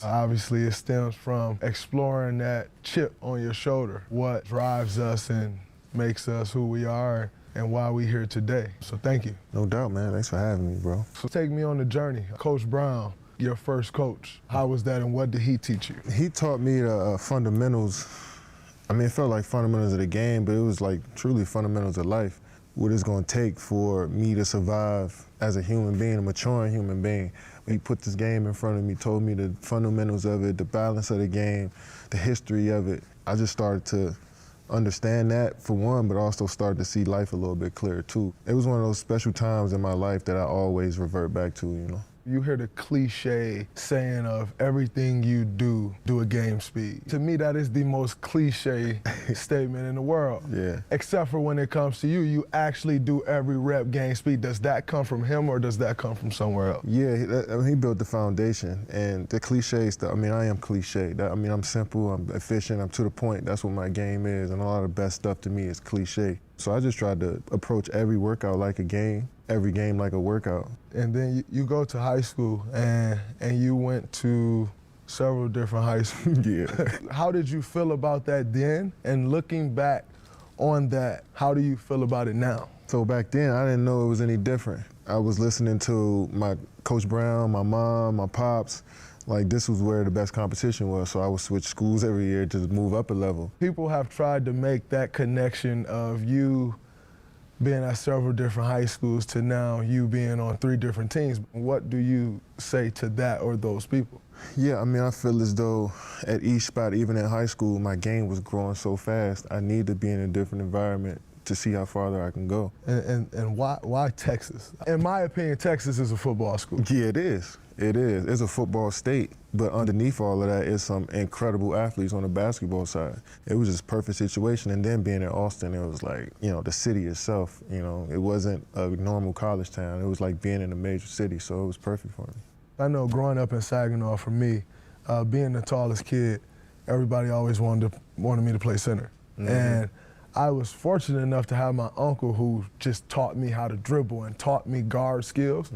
Obviously, it stems from exploring that chip on your shoulder, what drives us and makes us who we are and why we're here today. So thank you. No doubt, man. Thanks for having me, bro. So take me on the journey. Coach Brown, your first coach, how was that and what did he teach you? He taught me the fundamentals. I mean, it felt like fundamentals of the game, but it was like truly fundamentals of life. What it's going to take for me to survive as a human being, a maturing human being. He put this game in front of me, told me the fundamentals of it, the balance of the game, the history of it. I just started to understand that for one, but also started to see life a little bit clearer too. It was one of those special times in my life that I always revert back to, you know. You hear the cliche saying of everything you do at game speed. To me, that is the most cliche statement in the world. Yeah. Except for when it comes to you, you actually do every rep game speed. Does that come from him or does that come from somewhere else? Yeah, he built the foundation. And the cliche stuff, I mean, I am cliche. I'm simple, I'm efficient, I'm to the point. That's what my game is. And a lot of the best stuff to me is cliche. So I just tried to approach every workout like a game, every game like a workout. And then you go to high school and you went to several different high schools. Yeah. How did you feel about that then? And looking back on that, how do you feel about it now? So back then, I didn't know it was any different. I was listening to my Coach Brown, my mom, my pops. Like, this was where the best competition was, so I would switch schools every year to move up a level. People have tried to make that connection of you being at several different high schools to now you being on 3 different teams. What do you say to that or those people? Yeah, I mean, I feel as though at each spot, even in high school, my game was growing so fast. I need to be in a different environment to see how farther I can go. And why Texas? In my opinion, Texas is a football school. Yeah, it is. It is. It's a football state, but underneath all of that is some incredible athletes on the basketball side. It was just a perfect situation, and then being in Austin, it was like, you know, the city itself, you know, it wasn't a normal college town. It was like being in a major city, so it was perfect for me. I know growing up in Saginaw, for me, being the tallest kid, everybody always wanted me to play center. Mm-hmm. And I was fortunate enough to have my uncle who just taught me how to dribble and taught me guard skills,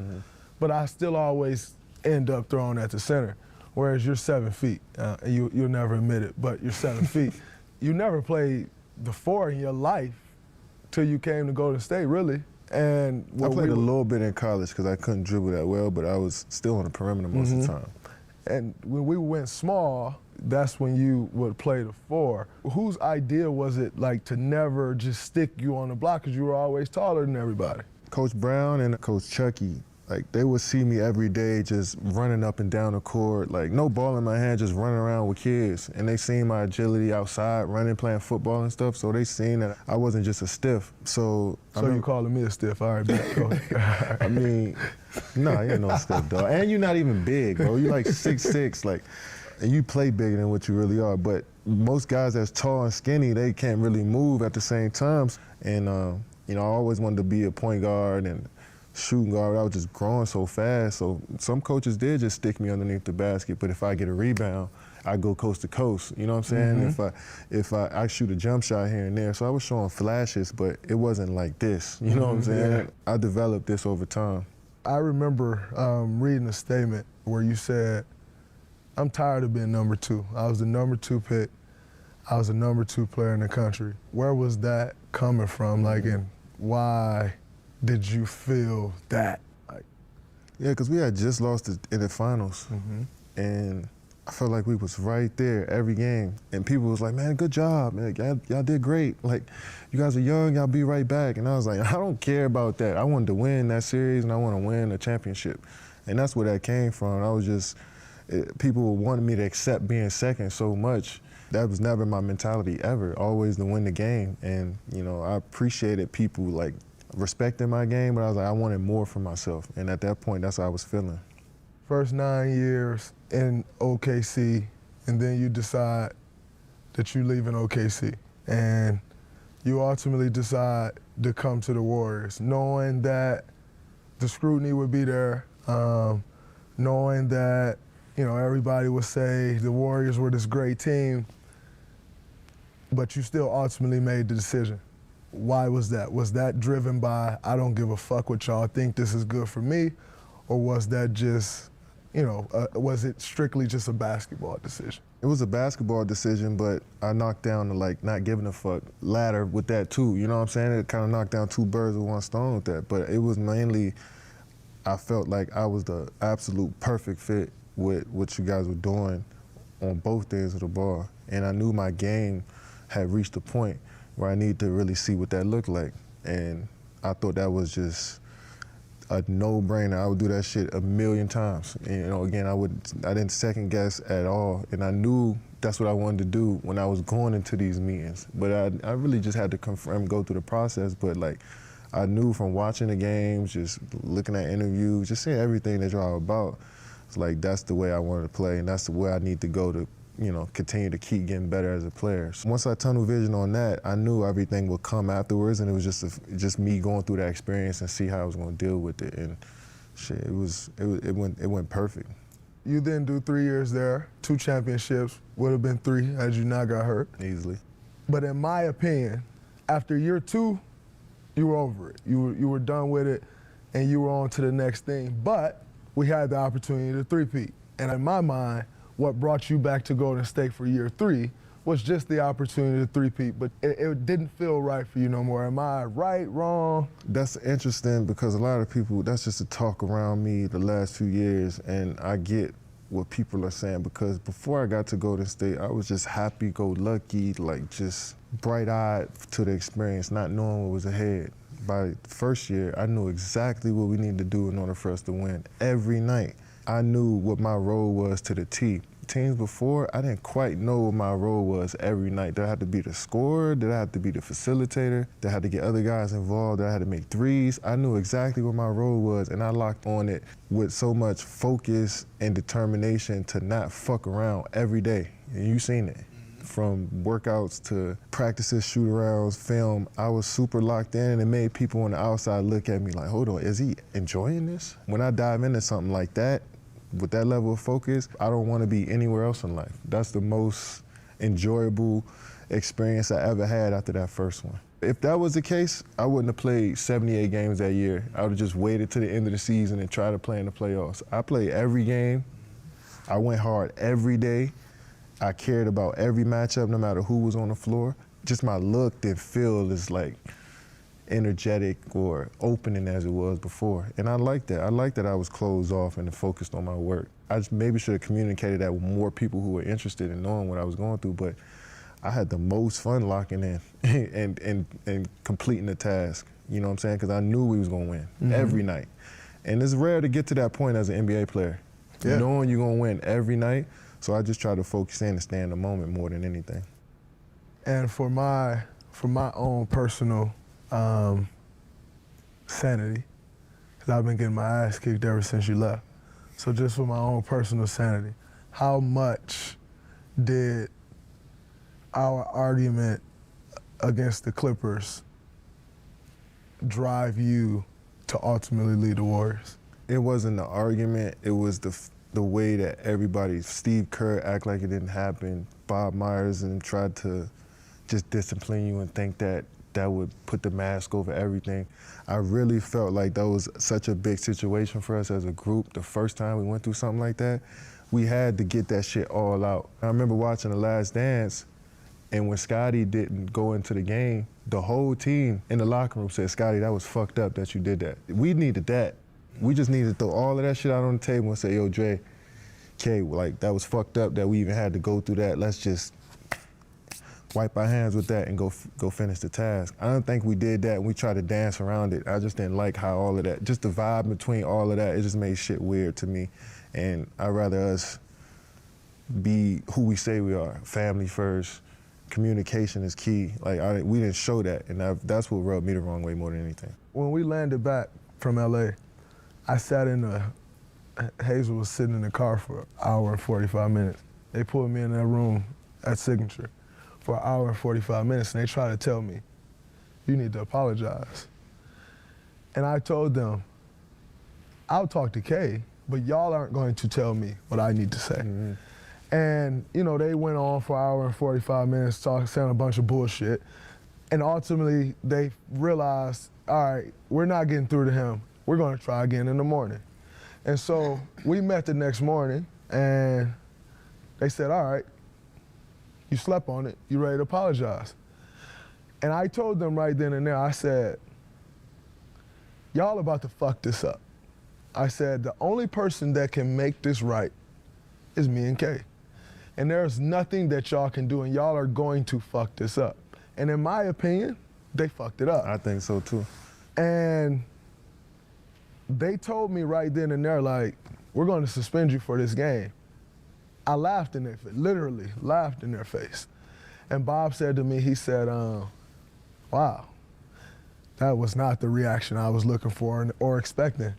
but I still always end up throwing at the center, whereas you're 7 feet. You'll never admit it, but you're 7 feet. You never played the 4 in your life till you came to Golden State, really. And I played a little bit in college because I couldn't dribble that well, but I was still on the perimeter most of the time. And when we went small, that's when you would play the 4. Whose idea was it, like, to never just stick you on the block because you were always taller than everybody? Coach Brown and Coach Chucky, like, they would see me every day just running up and down the court, like no ball in my hand, just running around with kids. And they seen my agility outside, running, playing football and stuff, so they seen that I wasn't just a stiff. So you calling me a stiff, all right, bet, Coach. I mean, nah, you ain't no stiff, dog. And you're not even big, bro. You're like 6'6", like, and you play bigger than what you really are. But most guys that's tall and skinny, they can't really move at the same time. And, you know, I always wanted to be a point guard and shooting guard. I was just growing so fast. So some coaches did just stick me underneath the basket, but if I get a rebound, I go coast to coast. You know what I'm saying? If I shoot a jump shot here and there. So I was showing flashes, but it wasn't like this. You know what I'm saying? Yeah. I developed this over time. I remember reading a statement where you said, I'm tired of being number 2. I was the number 2 pick. I was the number 2 player in the country. Where was that coming from? Like, and why did you feel that? Like, yeah, because we had just lost in the finals. And I felt like we was right there every game. And people was like, man, good job. Man, y'all did great. Like, you guys are young, y'all be right back. And I was like, I don't care about that. I wanted to win that series and I want to win a championship. And that's where that came from. I was just, people wanted me to accept being second so much. That was never my mentality ever, always to win the game. And, you know, I appreciated people like respecting my game, but I was like, I wanted more for myself. And at that point, that's how I was feeling. First 9 years in OKC, and then you decide that you leave in OKC. And you ultimately decide to come to the Warriors, knowing that the scrutiny would be there, knowing that, you know, everybody would say the Warriors were this great team, but you still ultimately made the decision. Why was that? Was that driven by, I don't give a fuck what y'all think, this is good for me? Or was that just, was it strictly just a basketball decision? It was a basketball decision, but I knocked down the not giving a fuck ladder with that too. You know what I'm saying? It kind of knocked down two birds with one stone with that. But it was mainly, I felt like I was the absolute perfect fit with what you guys were doing on both ends of the ball. And I knew my game had reached a point where I needed to really see what that looked like. And I thought that was just a no-brainer. I would do that shit a million times. And, again, I didn't second guess at all. And I knew that's what I wanted to do when I was going into these meetings. But I really just had to confirm, go through the process. But I knew from watching the games, just looking at interviews, just seeing everything that y'all about, it's like that's the way I wanted to play, and that's the way I need to go to, continue to keep getting better as a player. So once I tunnel vision on that, I knew everything would come afterwards, and it was just me going through that experience and see how I was going to deal with it. And shit, it went perfect. You then do 3 years there, 2 championships, would have been 3 had you not got hurt. Easily. But in my opinion, after year 2, you were over it. You were done with it, and you were on to the next thing. But we had the opportunity to three-peat. And in my mind, what brought you back to Golden State for year 3 was just the opportunity to three-peat, but it didn't feel right for you no more. Am I right, wrong? That's interesting because a lot of people, that's just a talk around me the last few years, and I get what people are saying because before I got to Golden State, I was just happy-go-lucky, just bright-eyed to the experience, not knowing what was ahead. By the first year, I knew exactly what we needed to do in order for us to win every night. I knew what my role was to the T. Teams before, I didn't quite know what my role was every night. Did I have to be the scorer? Did I have to be the facilitator? Did I have to get other guys involved? Did I have to make threes? I knew exactly what my role was, and I locked on it with so much focus and determination to not fuck around every day. And you've seen it. From workouts to practices, shoot-arounds, film, I was super locked in, and it made people on the outside look at me like, hold on, is he enjoying this? When I dive into something like that, with that level of focus, I don't want to be anywhere else in life. That's the most enjoyable experience I ever had after that first one. If that was the case, I wouldn't have played 78 games that year. I would have just waited to the end of the season and tried to play in the playoffs. I played every game. I went hard every day. I cared about every matchup, no matter who was on the floor. Just my look and feel is energetic or opening as it was before. And I like that. I like that I was closed off and focused on my work. I just maybe should have communicated that with more people who were interested in knowing what I was going through, but I had the most fun locking in and completing the task. You know what I'm saying? Because I knew we was going to win every night. And it's rare to get to that point as an NBA player, knowing you're going to win every night. So I just try to focus in and stay in the moment more than anything. And for my own personal sanity, because I've been getting my ass kicked ever since you left. So just for my own personal sanity, how much did our argument against the Clippers drive you to ultimately lead the Warriors? It wasn't the argument, it was the way that everybody, Steve Kerr act like it didn't happen, Bob Myers and tried to just discipline you and think that would put the mask over everything. I really felt like that was such a big situation for us as a group. The first time we went through something like that, we had to get that shit all out. I remember watching The Last Dance, and when Scotty didn't go into the game, the whole team in the locker room said, Scotty, that was fucked up that you did that. We needed that. We just needed to throw all of that shit out on the table and say, yo, Dre, K, that was fucked up that we even had to go through that. Let's just wipe our hands with that and go finish the task. I don't think we did that and we tried to dance around it. I just didn't like how all of that, just the vibe between all of that, it just made shit weird to me. And I'd rather us be who we say we are, family first. Communication is key. We didn't show that, and that's what rubbed me the wrong way more than anything. When we landed back from LA, I sat Hazel was sitting in the car for an hour and 45 minutes. They pulled me in that room at Signature for an hour and 45 minutes, and they tried to tell me, you need to apologize. And I told them, I'll talk to Kay, but y'all aren't going to tell me what I need to say. Mm-hmm. And, they went on for an hour and 45 minutes saying a bunch of bullshit. And ultimately, they realized, all right, we're not getting through to him. We're going to try again in the morning. And so we met the next morning, and they said, all right, you slept on it, you ready to apologize? And I told them right then and there, I said, y'all about to fuck this up. I said, the only person that can make this right is me and Kay. And there's nothing that y'all can do, and y'all are going to fuck this up. And in my opinion, they fucked it up. I think so too. And they told me right then and there, like, we're going to suspend you for this game. I laughed in their face, literally laughed in their face. And Bob said to me, he said, wow, that was not the reaction I was looking for or expecting.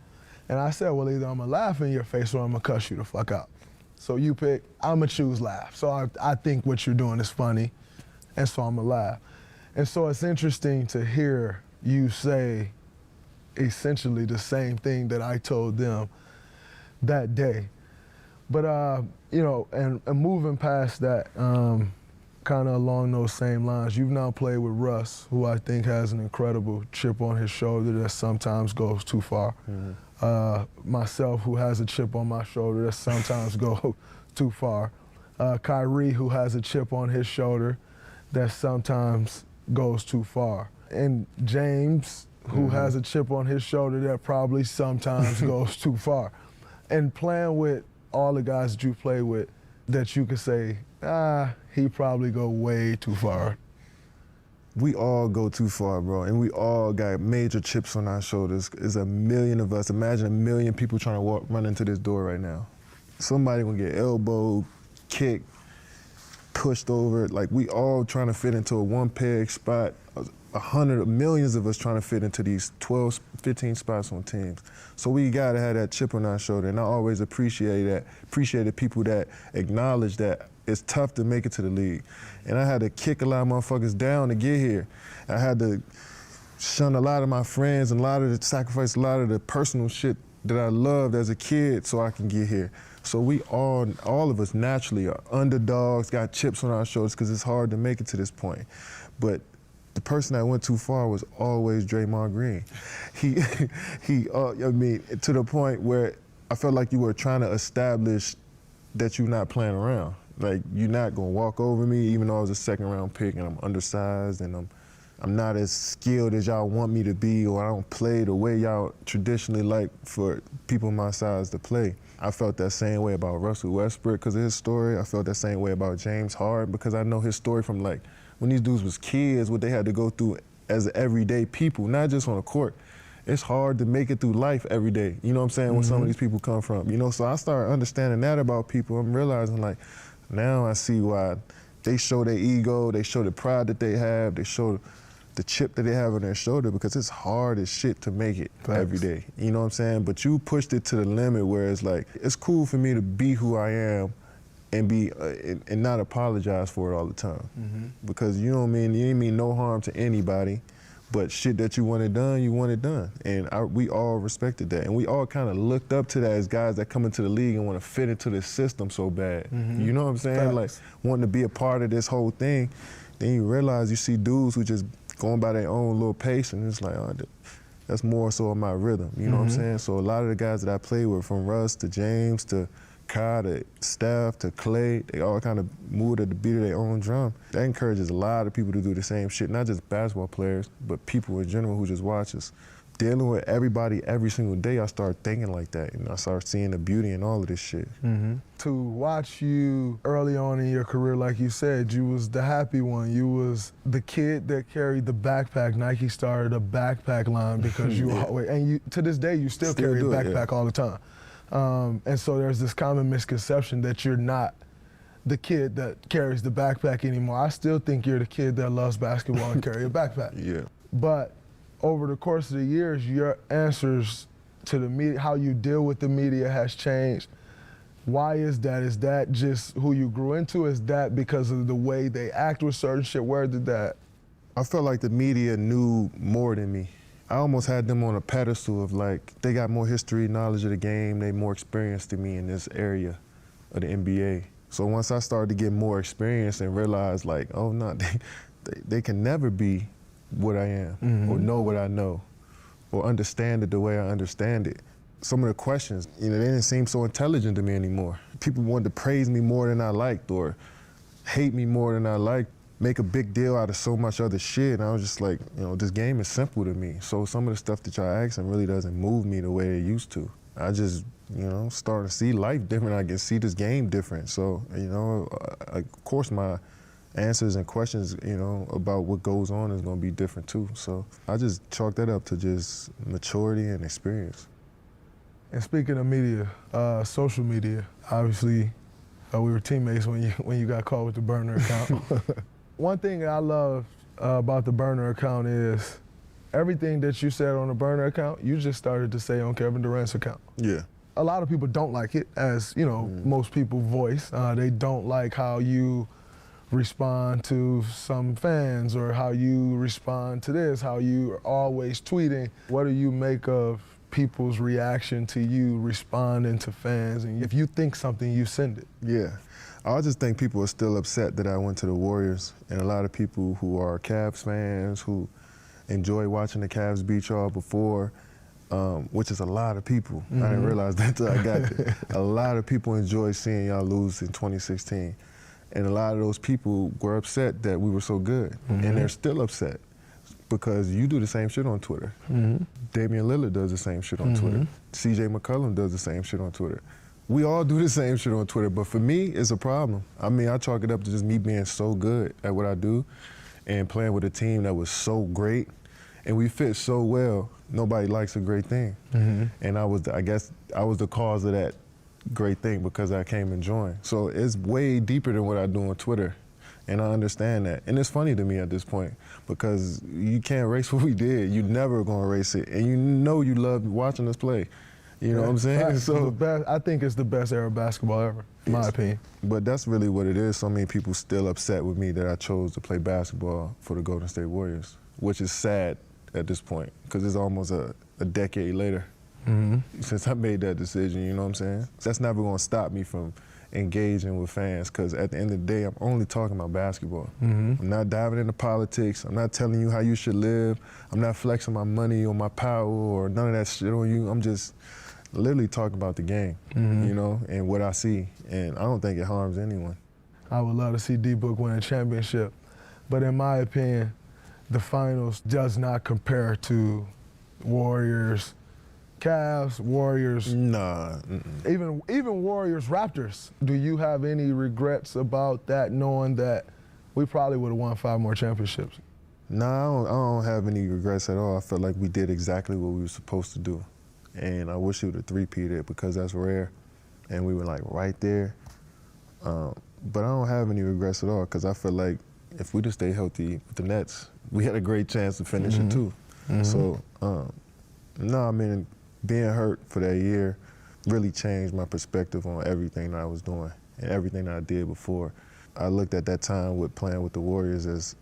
And I said, well, either I'm gonna laugh in your face or I'm gonna cuss you the fuck out. So you pick, I'm gonna choose laugh. So I think what you're doing is funny, and so I'm gonna laugh. And so it's interesting to hear you say essentially the same thing that I told them that day. But, you know, and moving past that, kind of along those same lines, you've now played with Russ, who I think has an incredible chip on his shoulder that sometimes goes too far. Mm-hmm. Myself, who has a chip on my shoulder that sometimes goes too far. Kyrie, who has a chip on his shoulder that sometimes goes too far. And James, who has a chip on his shoulder that probably sometimes goes too far. And playing with all the guys that you play with, that you could say, he probably go way too far. We all go too far, bro, and we all got major chips on our shoulders. There's a million of us. Imagine a million people trying to run into this door right now. Somebody gonna get elbowed, kicked, pushed over. Like, we all trying to fit into a one-peg spot. Millions of us trying to fit into these 12, 15 spots on teams. So we gotta have that chip on our shoulder, and I always appreciate the people that acknowledge that it's tough to make it to the league. And I had to kick a lot of motherfuckers down to get here. I had to shun a lot of my friends and sacrifice a lot of the personal shit that I loved as a kid so I can get here. So we all of us naturally are underdogs, got chips on our shoulders because it's hard to make it to this point. But the person that went too far was always Draymond Green. I mean, to the point where I felt like you were trying to establish that you're not playing around. Like, you're not gonna walk over me, even though I was a second-round pick and I'm undersized and I'm not as skilled as y'all want me to be, or I don't play the way y'all traditionally like for people my size to play. I felt that same way about Russell Westbrook because of his story. I felt that same way about James Harden because I know his story from, like, when these dudes was kids, what they had to go through as everyday people, not just on the court. It's hard to make it through life every day, you know what I'm saying, when some of these people come from, you know? So I started understanding that about people. I'm realizing, like, now I see why they show their ego, they show the pride that they have, they show the chip that they have on their shoulder, because it's hard as shit to make it every day, you know what I'm saying? But you pushed it to the limit where it's like, it's cool for me to be who I am and be and not apologize for it all the time. Because, you know what I mean, you ain't mean no harm to anybody, but shit that you want it done, you want it done. And we all respected that. And we all kind of looked up to that as guys that come into the league and want to fit into this system so bad. You know what I'm saying? Like, wanting to be a part of this whole thing. Then you realize you see dudes who just going by their own little pace, and it's like, oh, that's more so of my rhythm. You know what I'm saying? So a lot of the guys that I played with, from Russ to James to Kai to Steph to Clay, they all kind of moved at the beat of their own drum. That encourages a lot of people to do the same shit, not just basketball players, but people in general who just watch us. Dealing with everybody every single day, I started thinking like that, and I started seeing the beauty in all of this shit. To watch you early on in your career, like you said, you was the happy one. You was the kid that carried the backpack. Nike started a backpack line because you always, and you, to this day, you still carry a backpack all the time. And so there's this common misconception that you're not the kid that carries the backpack anymore. I still think you're the kid that loves basketball and carry a backpack. But over the course of the years, your answers to the media, how you deal with the media has changed. Why is that? Is that just who you grew into? Is that because of the way they act with certain shit? Where did that? I felt like the media knew more than me. I almost had them on a pedestal of, like, they got more history, knowledge of the game, they more experienced than me in this area of the NBA. So once I started to get more experience and realize, like, oh no, they can never be what I am, or know what I know, or understand it the way I understand it. some of the questions, they didn't seem so intelligent to me anymore. People wanted to praise me more than I liked or hate me more than I liked, make a big deal out of so much other shit. And I was just like, this game is simple to me. So some of the stuff that y'all asking really doesn't move me the way it used to. I just, starting to see life different. I can see this game different. So, of course my answers and questions, about what goes on is going to be different too. So I just chalk that up to just maturity and experience. And speaking of media, social media, obviously, we were teammates when you got caught with the burner account. One thing that I love about the burner account is everything that you said on the burner account, you just started to say on Kevin Durant's account. Yeah. A lot of people don't like it, as most people voice. They don't like how you respond to some fans or how you respond to this, how you are always tweeting. What do you make of people's reaction to you responding to fans? And if you think something, you send it. Yeah. I just think people are still upset that I went to the Warriors, and a lot of people who are Cavs fans, who enjoy watching the Cavs beat y'all before, which is a lot of people. I didn't realize that until I got there. A lot of people enjoy seeing y'all lose in 2016. And a lot of those people were upset that we were so good, and they're still upset because you do the same shit on Twitter. Damian Lillard does the same shit on Twitter. CJ McCollum does the same shit on Twitter. We all do the same shit on Twitter, but for me, it's a problem. I mean, I chalk it up to just me being so good at what I do and playing with a team that was so great, and we fit so well. Nobody likes a great thing. And I guess I was the cause of that great thing because I came and joined. So it's way deeper than what I do on Twitter, and I understand that. And it's funny to me at this point because you can't erase what we did. You're never gonna erase it, and you love watching us play. You know what I'm saying? So I think it's the best era of basketball ever, in my opinion. But that's really what it is. So many people still upset with me that I chose to play basketball for the Golden State Warriors, which is sad at this point because it's almost a decade later since I made that decision, you know what I'm saying? That's never gonna stop me from engaging with fans because at the end of the day, I'm only talking about basketball. I'm not diving into politics. I'm not telling you how you should live. I'm not flexing my money or my power or none of that shit on you. I'm just literally talking about the game, and what I see. And I don't think it harms anyone. I would love to see D-Book win a championship. But in my opinion, the finals does not compare to Warriors, Cavs, Warriors. Nah. Even Warriors, Raptors. Do you have any regrets about that, knowing that we probably would have won 5 more championships? Nah, I don't have any regrets at all. I felt like we did exactly what we were supposed to do. And I wish we would have three-peated because that's rare. And we were like right there. But I don't have any regrets at all because I feel like if we just stay healthy with the Nets, we had a great chance of finishing too. So, no, I mean, being hurt for that year really changed my perspective on everything that I was doing and everything that I did before. I looked at that time with playing with the Warriors as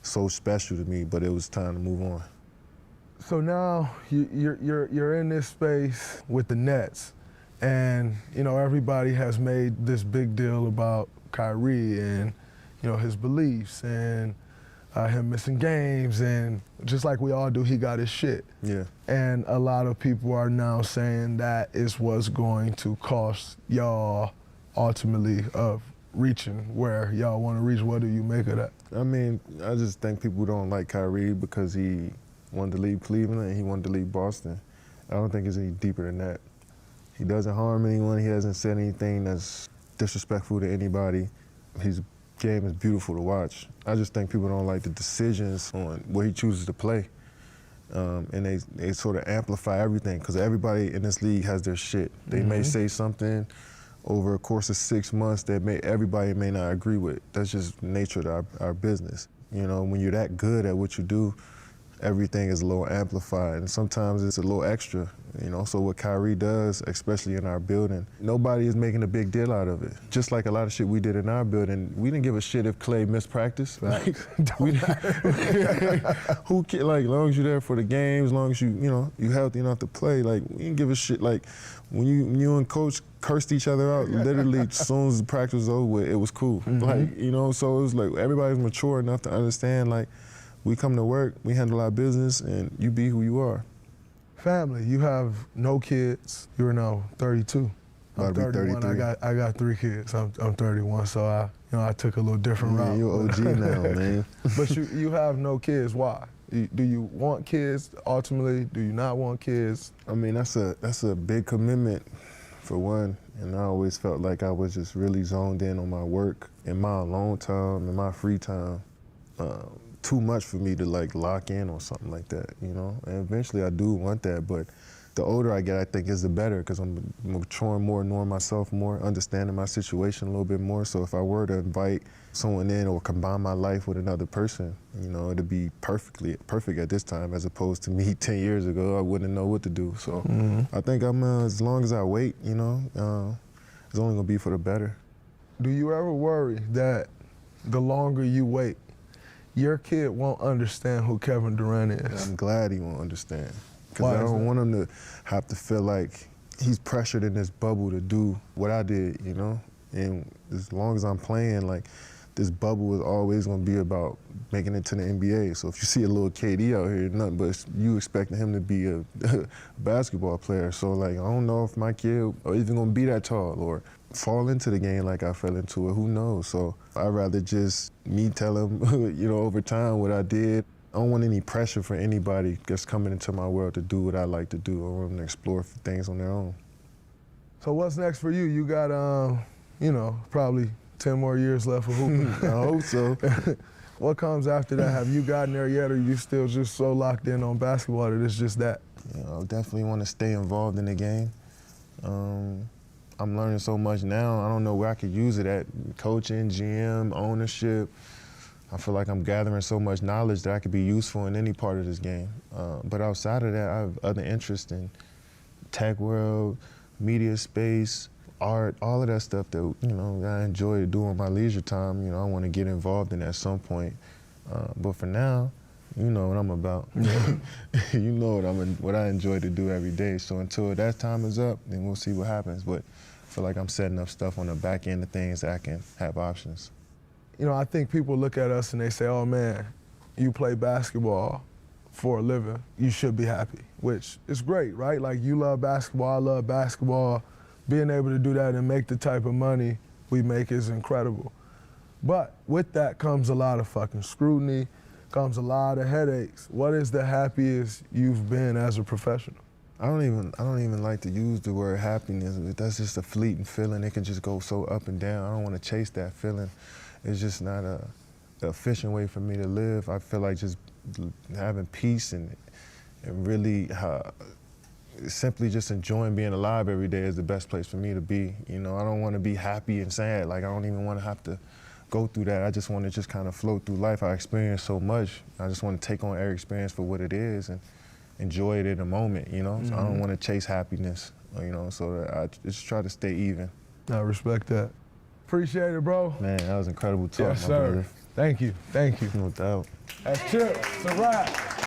so special to me, but it was time to move on. So now you're in this space with the Nets, and everybody has made this big deal about Kyrie and his beliefs and him missing games, and just like we all do, he got his shit. Yeah. And a lot of people are now saying that is what's going to cost y'all ultimately of reaching where y'all want to reach. What do you make of that? I mean, I just think people don't like Kyrie because he wanted to leave Cleveland and he wanted to leave Boston. I don't think it's any deeper than that. He doesn't harm anyone. He hasn't said anything that's disrespectful to anybody. His game is beautiful to watch. I just think people don't like the decisions on where he chooses to play. And they sort of amplify everything because everybody in this league has their shit. They may say something over a course of 6 months that everybody may not agree with. That's just the nature of our business. When you're that good at what you do, everything is a little amplified, and sometimes it's a little extra, So what Kyrie does, especially in our building, nobody is making a big deal out of it. Just like a lot of shit we did in our building, we didn't give a shit if Clay missed practice. Right. Who cares? Like, as long as you're there for the games, as long as you healthy enough to play, like, we didn't give a shit. Like, when you and Coach cursed each other out, literally as soon as the practice was over with, it was cool. Like, so it was like everybody's mature enough to understand, like, we come to work, we handle our business, and you be who you are. Family, you have no kids. You're now 32. I'm About to be 31. 33. I got 3 kids. I'm 31, so I took a little different route. You're OG now, man. But you have no kids. Why? Do you want kids ultimately? Do you not want kids? I mean, that's a big commitment, for one. And I always felt like I was just really zoned in on my work, in my alone time, in my free time. Too much for me to like lock in on something like that, you know? And eventually I do want that, but the older I get, I think is the better, because I'm maturing more, knowing myself more, understanding my situation a little bit more. So if I were to invite someone in or combine my life with another person, you know, it'd be perfect at this time, as opposed to me 10 years ago. I wouldn't know what to do. So I think as long as I wait, you know, it's only gonna be for the better. Do you ever worry that the longer you wait, your kid won't understand who Kevin Durant is? I'm glad he won't understand. Why Because I is don't that? want him to have to feel like he's pressured in this bubble to do what I did, you know? And as long as I'm playing, like, this bubble is always going to be about making it to the NBA. So if you see a little KD out here, nothing but you expecting him to be a basketball player. So, like, I don't know if my kid are even going to be that tall or fall into the game like I fell into it. Who knows? So I'd rather just me tell him, you know, over time what I did. I don't want any pressure for anybody that's coming into my world to do what I like to do. I want them to explore things on their own. So what's next for you? You got, you know, probably 10 more years left of hooping. I hope so. What comes after that? Have you gotten there yet, or are you still just so locked in on basketball that it's just that? You know, I definitely want to stay involved in the game. I'm learning so much now. I don't know where I could use it at. Coaching, GM, ownership. I feel like I'm gathering so much knowledge that I could be useful in any part of this game. But outside of that, I have other interests in tech world, media space, art, all of that stuff that, you know, I enjoy to do in my leisure time. You know, I want to get involved in at some point. But for now, you know what I'm about. You know what I enjoy to do every day. So until that time is up, then we'll see what happens. But I feel like I'm setting up stuff on the back end of things that I can have options. You know, I think people look at us and they say, oh man, you play basketball for a living, you should be happy, which is great, right? Like, you love basketball, I love basketball. Being able to do that and make the type of money we make is incredible. But with that comes a lot of fucking scrutiny, comes a lot of headaches. What is the happiest you've been as a professional? I don't even like to use the word happiness. That's just a fleeting feeling. It can just go so up and down. I don't want to chase that feeling. It's just not a efficient way for me to live. I feel like just having peace and really simply just enjoying being alive every day is the best place for me to be. You know, I don't want to be happy and sad. Like, I don't even want to have to go through that. I just want to just kind of float through life. I experience so much. I just want to take on every experience for what it is and enjoy it in the moment, you know? So I don't want to chase happiness, you know, so I just try to stay even. I respect that. Appreciate it, bro. Man, that was incredible talk, Yes, my sir. brother. Thank you. No doubt. That's Chip. It's a wrap.